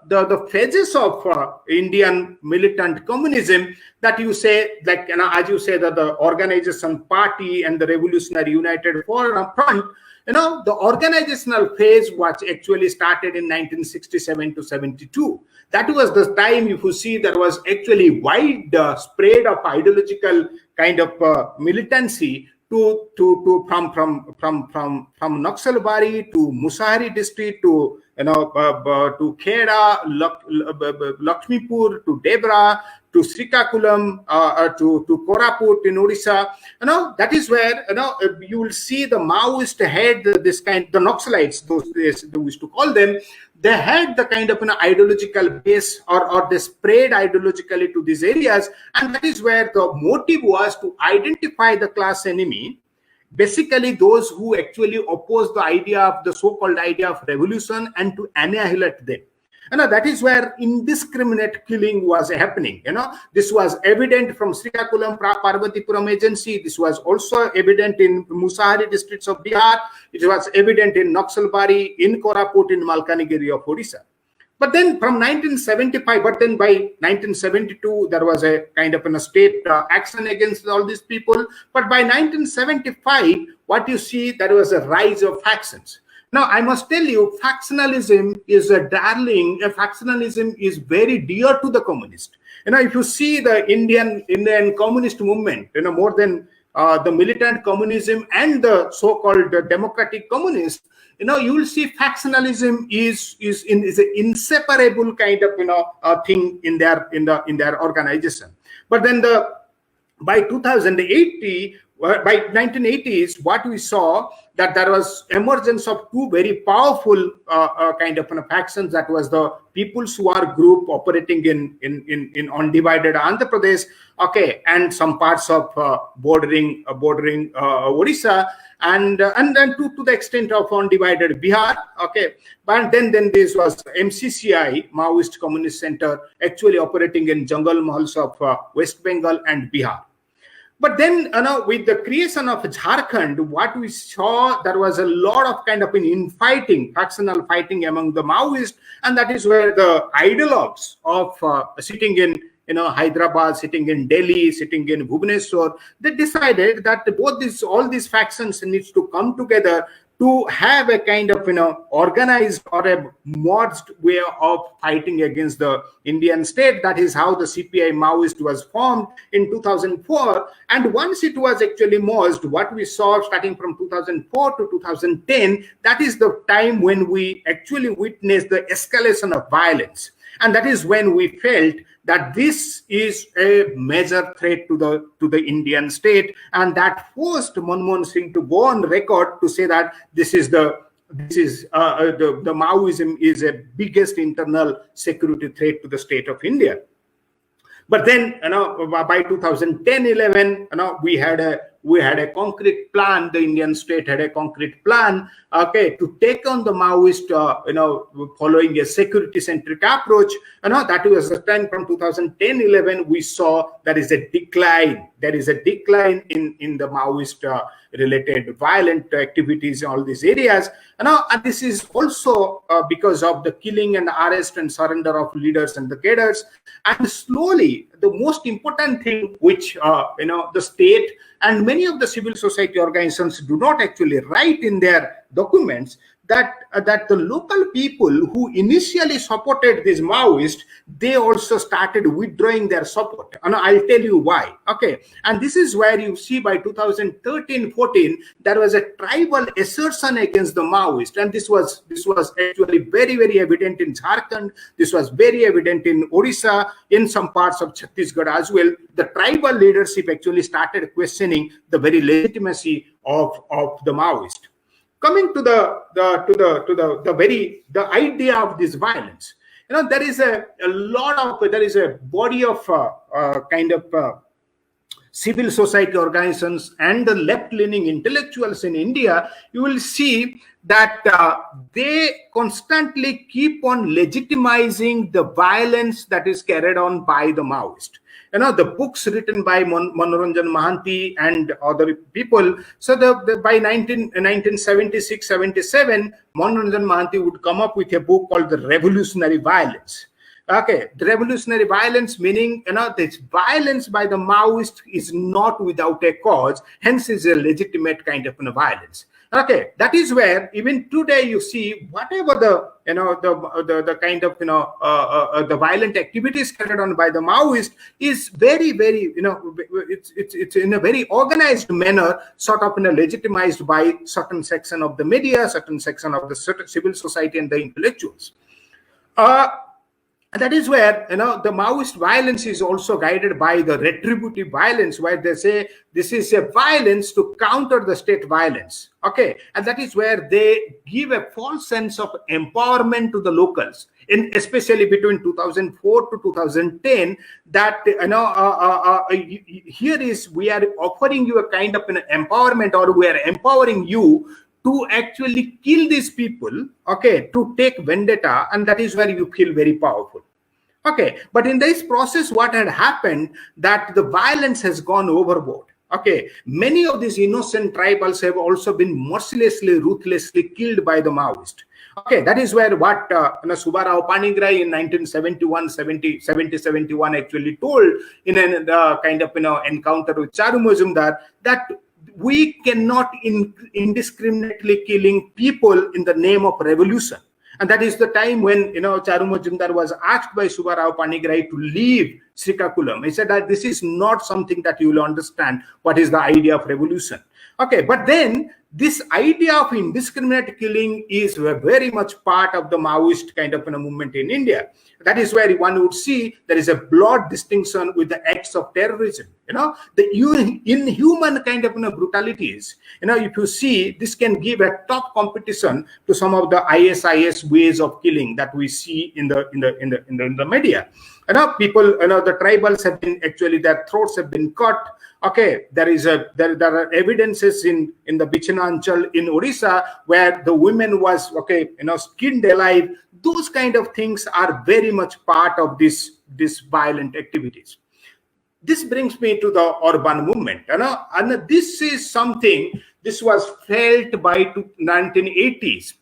the phases of Indian militant communism that you say, like, as you say, that the organization party and the Revolutionary United Front, the organizational phase was actually started in 1967 to 72. That was the time, if you see, there was actually wide spread of ideological kind of militancy from Naxalbari to Musahari district to to Kheda, Lakshmipur to Debra to Srikakulam to Koraput in Odisha. That is where you will see the Maoist had this kind, the Naxalites, those days they used to call them. They had the kind of ideological base, or they spread ideologically to these areas, and that is where the motive was to identify the class enemy, basically those who actually oppose the idea of the so-called idea of revolution, and to annihilate them. That is where indiscriminate killing was happening. This was evident from Srikakulam, Parvatipuram agency. This was also evident in Musahari districts of Bihar. It was evident in Naxalbari, in Koraput, in Malkanagiri of Odisha. But then from 1975, but then by 1972, there was a kind of a state action against all these people. But by 1975, what you see, there was a rise of factions. Now, I must tell you, factionalism is a darling. Factionalism is very dear to the communist. If you see the Indian communist movement, more than the militant communism and the so-called democratic communists, you will see factionalism is an inseparable kind of thing in their organization. But then by 2080. By 1980s, what we saw, that there was emergence of two very powerful kind of factions. That was the People's War group operating in undivided Andhra Pradesh, okay, and some parts of bordering Odisha, and then to the extent of undivided Bihar, okay. But then this was MCCI, Maoist Communist Center, actually operating in jungle mahals of West Bengal and Bihar. But then, with the creation of Jharkhand, what we saw, there was a lot of kind of infighting, factional fighting among the Maoists, and that is where the ideologues of sitting in Hyderabad, sitting in Delhi, sitting in Bhubaneswar, they decided that all these factions needs to come together to have a kind of organized or a merged way of fighting against the Indian state. That is how the CPI Maoist was formed in 2004. And once it was actually merged, what we saw starting from 2004 to 2010, that is the time when we actually witnessed the escalation of violence. And that is when we felt that this is a major threat to the Indian state, and that forced Manmohan Singh to go on record to say that the Maoism is a biggest internal security threat to the state of India. But then, by 2010-11, we had a concrete plan. The Indian state had a concrete plan, okay, to take on the Maoist, following a security-centric approach. That was the time from 2010-11. We saw there is a decline. There is a decline in the Maoist related violent activities in all these areas. And this is also because of the killing and arrest and surrender of leaders and the cadres. And slowly, the most important thing which the state and many of the civil society organizations do not actually write in their documents, that the local people who initially supported these Maoists, they also started withdrawing their support. And I'll tell you why. Okay, and this is where you see by 2013-14 there was a tribal assertion against the Maoists, and this was actually very, very evident in Jharkhand. This was very evident in Odisha, in some parts of Chhattisgarh as well. The tribal leadership actually started questioning the very legitimacy of the Maoist. Coming to the idea of this violence, there is a body of civil society organizations and the left-leaning intellectuals in India. You will see that they constantly keep on legitimizing the violence that is carried on by the Maoist. the books written by Manoranjan Mahanti and other people. So by 1976-77, Manoranjan Mahanti would come up with a book called The Revolutionary Violence. Okay, the revolutionary violence, meaning, this violence by the Maoist is not without a cause, hence is a legitimate kind of violence. Okay, that is where even today you see whatever the the kind of the violent activities carried on by the Maoist is very, very it's in a very organized manner, sort of legitimized by certain section of the media, certain section of the civil society and the intellectuals. That is where the Maoist violence is also guided by the retributive violence, where they say this is a violence to counter the state violence. Okay, and that is where they give a false sense of empowerment to the locals, especially between 2004 to 2010. That here is we are offering you a kind of an empowerment, or we are empowering you to actually kill these people, okay, to take vendetta, and that is where you feel very powerful. Okay, but in this process, what had happened, that the violence has gone overboard. Okay, many of these innocent tribals have also been mercilessly, ruthlessly killed by the Maoist. Okay, that is where what Subbarao Panigrahi in 1971 actually told in a kind of encounter with Charu Majumdar, that we cannot indiscriminately killing people in the name of revolution. And that is the time when Charu Majumdar was asked by Subbarao Panigrahi to leave Srikakulam. He said that this is not something that you will understand what is the idea of revolution. Okay, but then this idea of indiscriminate killing is very much part of the Maoist kind of movement in India. That is where one would see there is a broad distinction with the acts of terrorism. The inhuman kind of brutalities. If you see, this can give a tough competition to some of the ISIS ways of killing that we see in the media. People, the tribals have been actually, their throats have been cut. Okay, there are evidences in the Bichinanchal in Odisha where the women was skinned alive. Those kind of things are very much part of this violent activities. This brings me to the urban movement, and this is something, this was felt by 1980s.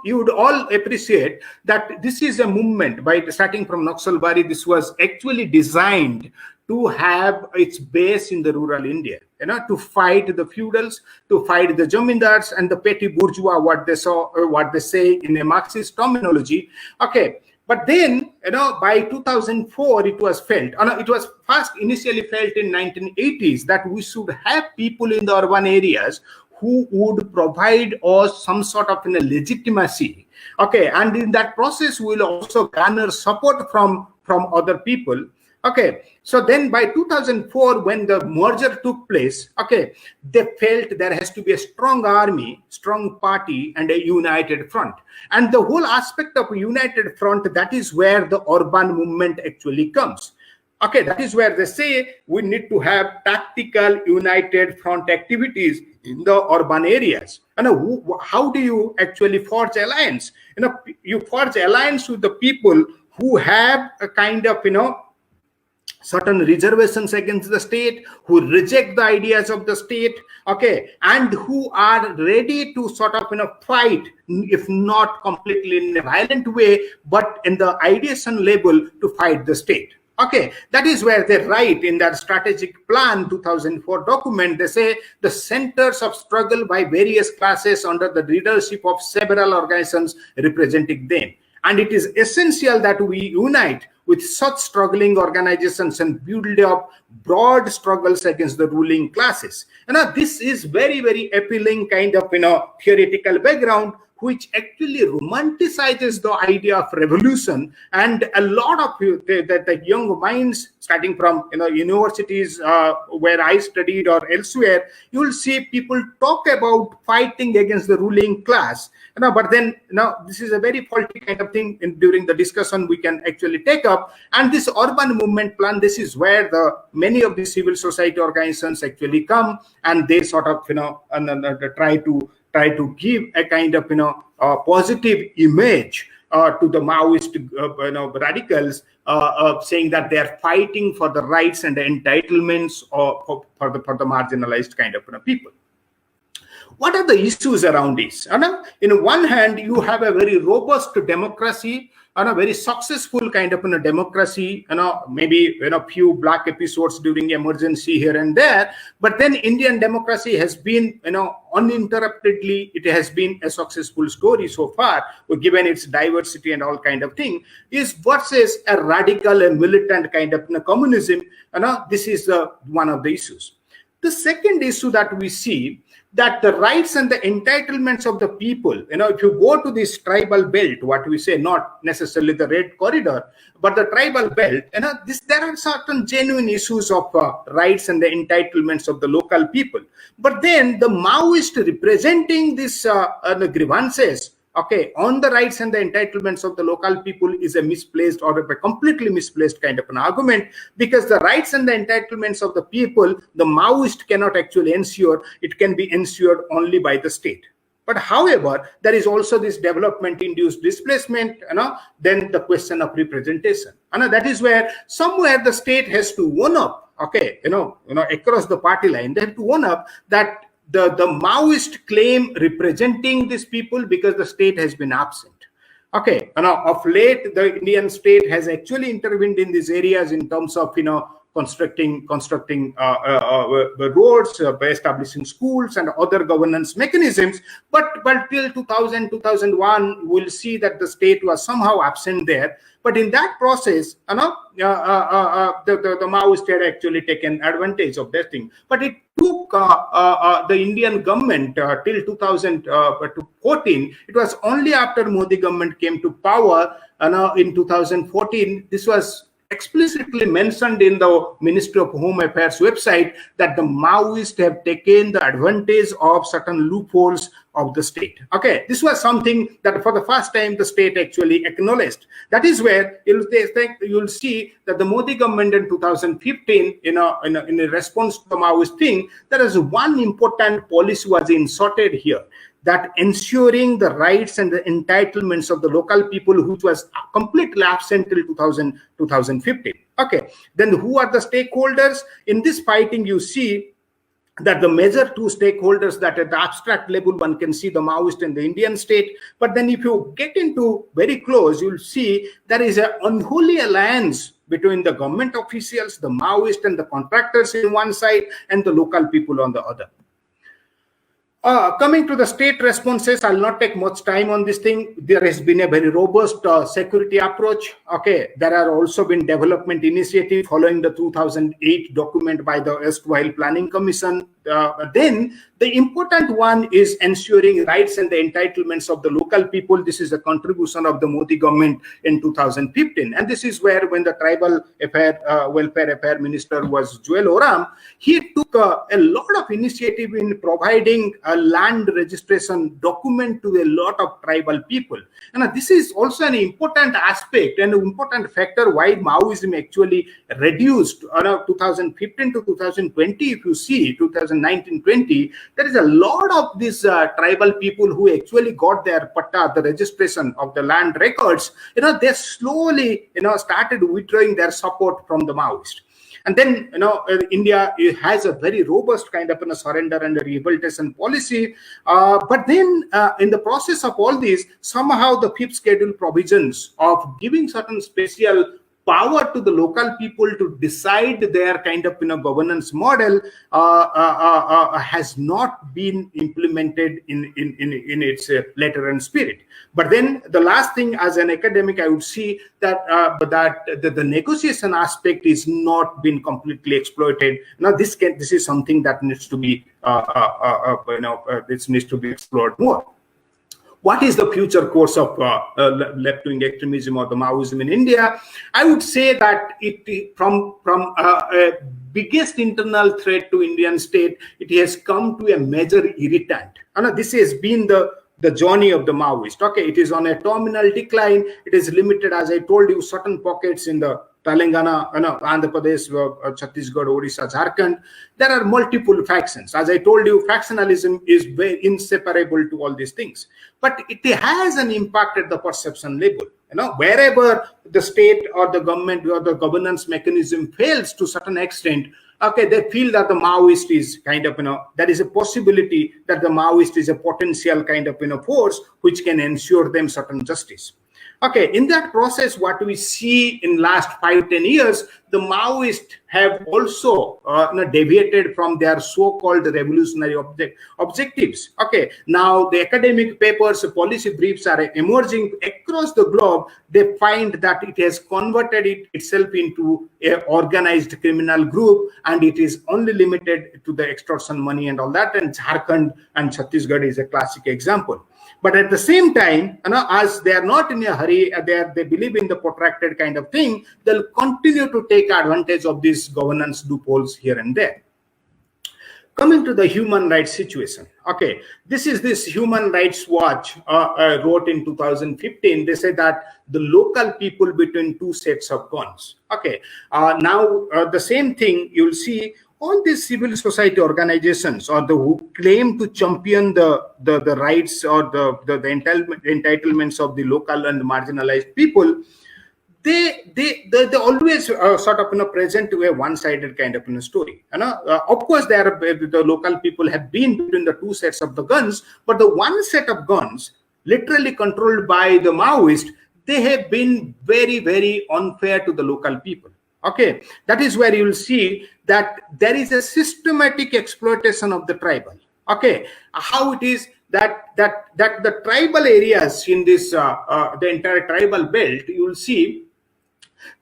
You would all appreciate that this is a movement by starting from Naxalbari. This was actually designed to have its base in the rural India, to fight the feudals, to fight the jamindars and the petty bourgeois, what they say in a Marxist terminology. Okay, but then by 2004 it was felt. It was first initially felt in 1980s that we should have people in the urban areas who would provide us some sort of legitimacy. Okay, and in that process we will also garner support from other people. Okay, so then by 2004, when the merger took place, okay, they felt there has to be a strong army, strong party, and a united front. And the whole aspect of a united front, that is where the urban movement actually comes. Okay, that is where they say we need to have tactical united front activities in the urban areas. And how do you actually forge alliance? You forge alliance with the people who have a kind of certain reservations against the state, who reject the ideas of the state, okay, and who are ready to sort of fight, if not completely in a violent way, but in the ideation level to fight the state. Okay, that is where they write in their strategic plan 2004 document. They say the centers of struggle by various classes under the leadership of several organizations representing them, and it is essential that we unite with such struggling organizations and build up broad struggles against the ruling classes. This is very, very appealing kind of theoretical background, which actually romanticizes the idea of revolution. And a lot of the young minds, starting from universities where I studied or elsewhere, you will see people talk about fighting against the ruling class. But then this is a very faulty kind of thing. During the discussion we can actually take up. And this urban movement plan, this is where many of the civil society organizations actually come, and they sort of try to give a kind of a positive image, to the Maoist radicals, saying that they are fighting for the rights and the entitlements for the marginalized kind of people. What are the issues around this? In one hand, you have a very robust democracy and a very successful kind of democracy, maybe few black episodes during emergency here and there, but then Indian democracy has been uninterruptedly, it has been a successful story so far, given its diversity and all kind of thing, is versus a radical and militant kind of communism. This is one of the issues. The second issue that we see, that the rights and the entitlements of the people, if you go to this tribal belt, what we say, not necessarily the red corridor, but the tribal belt, there are certain genuine issues of rights and the entitlements of the local people. But then the Maoist representing these grievances, on the rights and the entitlements of the local people is a misplaced or a completely misplaced kind of an argument, because the rights and the entitlements of the people, the Maoist cannot actually ensure. It can be ensured only by the state. But however, there is also this development-induced displacement, then the question of representation. That is where somewhere the state has to own up, across the party line, they have to own up that the Maoist claim representing these people, because the state has been absent. Of late, the Indian state has actually intervened in these areas in terms of, constructing roads, by establishing schools and other governance mechanisms. But till 2000, 2001, we'll see that the state was somehow absent there. But in that process, the Maoists had actually taken advantage of that thing. But it took the Indian government till 2014. It was only after Modi government came to power in 2014. This was explicitly mentioned in the Ministry of Home Affairs website that the Maoists have taken the advantage of certain loopholes of the state. This was something that for the first time the state actually acknowledged. That is where you'll see that the Modi government in 2015, in a response to the Maoist thing, there is one important policy was inserted here, that ensuring the rights and the entitlements of the local people, which was completely absent till 2015. Then who are the stakeholders? In this fighting, you see that the major two stakeholders, that at the abstract level, one can see the Maoist and the Indian state. But then if you get into very close, you'll see there is an unholy alliance between the government officials, the Maoist and the contractors in one side, and the local people on the other. Coming to the state responses, I'll not take much time on this thing. There has been a very robust security approach. There are also been development initiatives following the 2008 document by the erstwhile Planning Commission. Then the important one is ensuring rights and the entitlements of the local people. This is a contribution of the Modi government in 2015. And this is where, when the tribal welfare affair minister was Joel Oram, he took a lot of initiative in providing a land registration document to a lot of tribal people. And this is also an important aspect and an important factor why Maoism actually reduced 2015 to 2020. If you see 2019-20, there is a lot of these tribal people who actually got their patta, the registration of the land records. They slowly started withdrawing their support from the Maoist. And then, India has a very robust kind of surrender and a rehabilitation policy. But then in the process of all this, somehow the fifth schedule provisions of giving certain special power to the local people to decide their kind of governance model has not been implemented in its letter and spirit. But then the last thing, as an academic, I would see that the negotiation aspect is not been completely exploited. Now this is something that needs to be this needs to be explored more. What is the future course of left-wing extremism or the Maoism in India? I would say that it from a biggest internal threat to Indian state, it has come to a major irritant. And this has been the journey of the Maoist. It is on a terminal decline. It is limited, as I told you, certain pockets in the Telangana, Andhra Pradesh, Chhattisgarh, Odisha, Jharkhand. There are multiple factions. As I told you, factionalism is very inseparable to all these things. But it has an impact at the perception level. Wherever the state or the government or the governance mechanism fails to a certain extent, okay, they feel that the Maoist is kind of, there is a possibility that the Maoist is a potential kind of, force which can ensure them certain justice. Okay, in that process, what we see in last 5-10 years, the Maoists have also deviated from their so-called revolutionary objectives. Okay, now the academic papers, policy briefs are emerging across the globe. They find that it has converted itself into an organized criminal group, and it is only limited to the extortion money and all that. And Jharkhand and Chhattisgarh is a classic example. But at the same time, as they are not in a hurry, they believe in the protracted kind of thing, they'll continue to take advantage of these governance loopholes here and there. Coming to the human rights situation. Okay, this Human Rights Watch wrote in 2015. They say that the local people between two sets of guns. Okay, now the same thing you'll see. All these civil society organizations or who claim to champion the rights or the entitlements of the local and marginalized people, they always sort of present to a one-sided kind of story. Of course, the local people have been between the two sets of the guns, but the one set of guns, literally controlled by the Maoists, they have been very, very unfair to the local people. Okay, that is where you will see that there is a systematic exploitation of the tribal. Okay, how it is that the tribal areas in this the entire tribal belt, you will see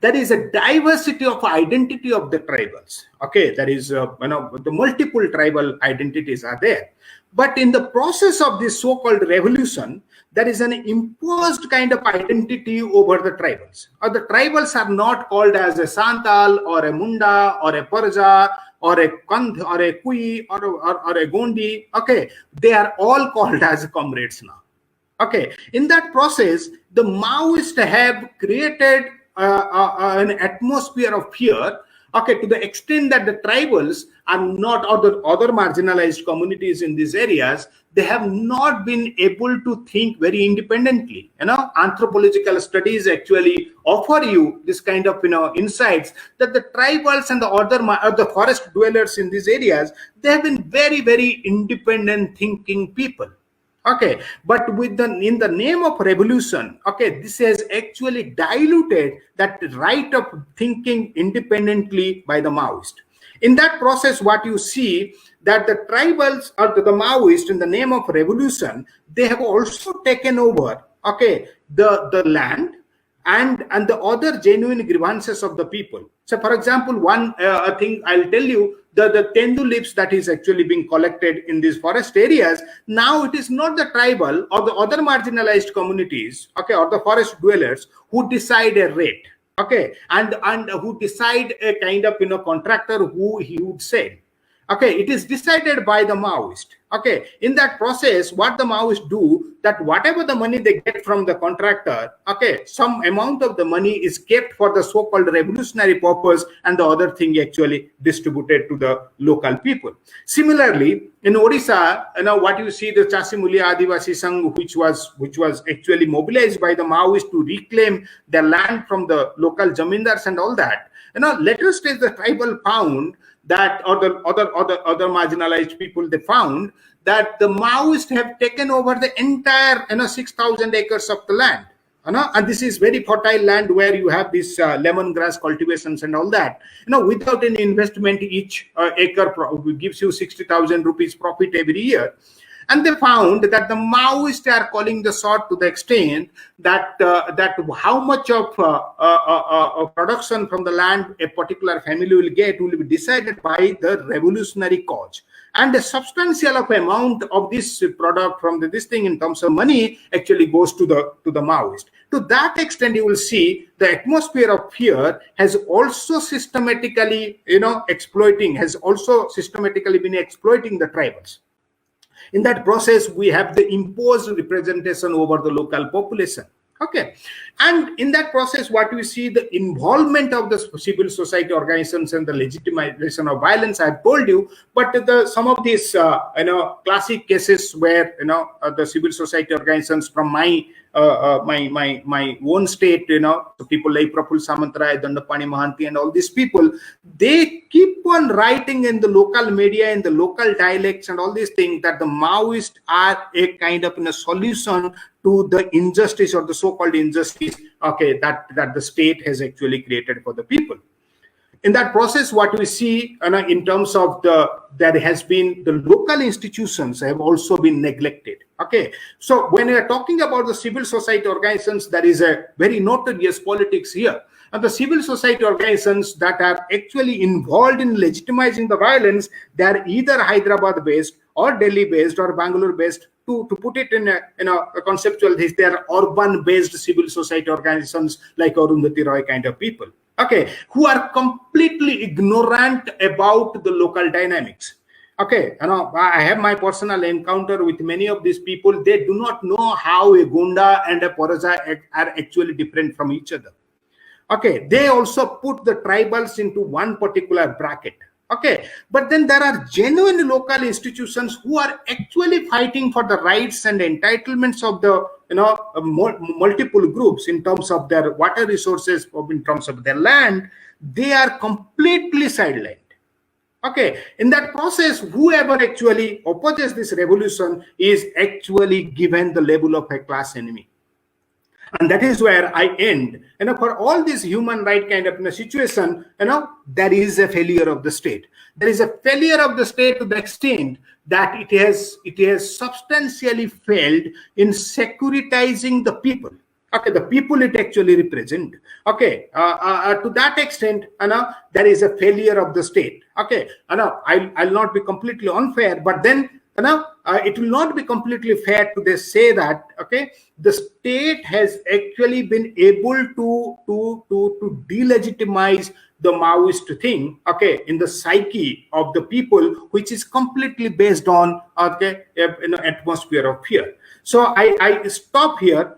there is a diversity of identity of the tribals. Okay, there is the multiple tribal identities are there. But in the process of this so-called revolution, there is an imposed kind of identity over the tribals. Or the tribals are not called as a Santal or a Munda or a Parja or a Kandh or a Kui or a Gondi. Okay, they are all called as comrades now. Okay, in that process, the Maoists have created an atmosphere of fear. Okay, to the extent that the tribals are not, or the other marginalized communities in these areas, they have not been able to think very independently. Anthropological studies actually offer you this kind of insights that the tribals and the forest dwellers in these areas, they have been very, very independent thinking people. Okay, but in the name of revolution, okay, this has actually diluted that right of thinking independently by the Maoist. In that process, what you see that the tribals or the Maoists, in the name of revolution, they have also taken over, okay, the land and the other genuine grievances of the people. So, for example, one thing I'll tell you, the tendu leaves that is actually being collected in these forest areas, now it is not the tribal or the other marginalized communities, okay, or the forest dwellers who decide a rate, okay, and who decide a kind of contractor who he would say. Okay, it is decided by the Maoist. Okay, in that process, what the Maoists do, that whatever the money they get from the contractor, okay, some amount of the money is kept for the so-called revolutionary purpose, and the other thing actually distributed to the local people. Similarly, in Odisha, what you see, the Chasimulia Adivasi Sangh, which was actually mobilized by the Maoists to reclaim their land from the local zamindars and all that. Later stage, the tribal found that, or the other marginalized people, they found that the Maoists have taken over the entire 6,000 acres of the land, and this is very fertile land where you have this lemongrass cultivations and all that. Without any investment, each acre gives you 60,000 rupees profit every year. And they found that the Maoists are calling the shot to the extent that how much of production from the land a particular family will get will be decided by the revolutionary cause. And a substantial amount of this product from this thing in terms of money actually goes to the Maoist. To that extent, you will see the atmosphere of fear has also systematically been exploiting the tribals. In that process, we have the imposed representation over the local population. Okay, and in that process, what we see, the involvement of the civil society organizations and the legitimization of violence, I've told you. But some of these classic cases where the civil society organizations from my own state, so people like Praful Samantrai, Dandapani Mahanti, and all these people, they keep on writing in the local media, in the local dialects, and all these things, that the Maoists are a kind of a solution to the injustice, or the so-called injustice, okay, that the state has actually created for the people. In that process, what we see in terms of there has been, the local institutions have also been neglected. Okay, so when we are talking about the civil society organizations, there is a very notorious politics here. And the civil society organizations that are actually involved in legitimizing the violence, they are either Hyderabad based or Delhi based or Bangalore based. To put it in a conceptual, they are urban based civil society organizations like Arundhati Roy kind of people, okay, who are completely ignorant about the local dynamics. Okay, I have my personal encounter with many of these people. They do not know how a Gunda and a Poraja are actually different from each other. Okay, they also put the tribals into one particular bracket. Okay, but then there are genuine local institutions who are actually fighting for the rights and entitlements of the multiple groups in terms of their water resources, in terms of their land. They are completely sidelined. Okay, in that process, whoever actually opposes this revolution is actually given the label of a class enemy. And that is where I end. For all this human right kind of situation, there is a failure of the state. There is a failure of the state to the extent that it has substantially failed in securitizing the people. Okay, the people it actually represent. Okay, to that extent, there is a failure of the state. Okay, I'll not be completely unfair, but then it will not be completely fair to say that, okay, the state has actually been able to delegitimize the Maoist thing, okay, in the psyche of the people, which is completely based on, okay, atmosphere of fear. So I stop here.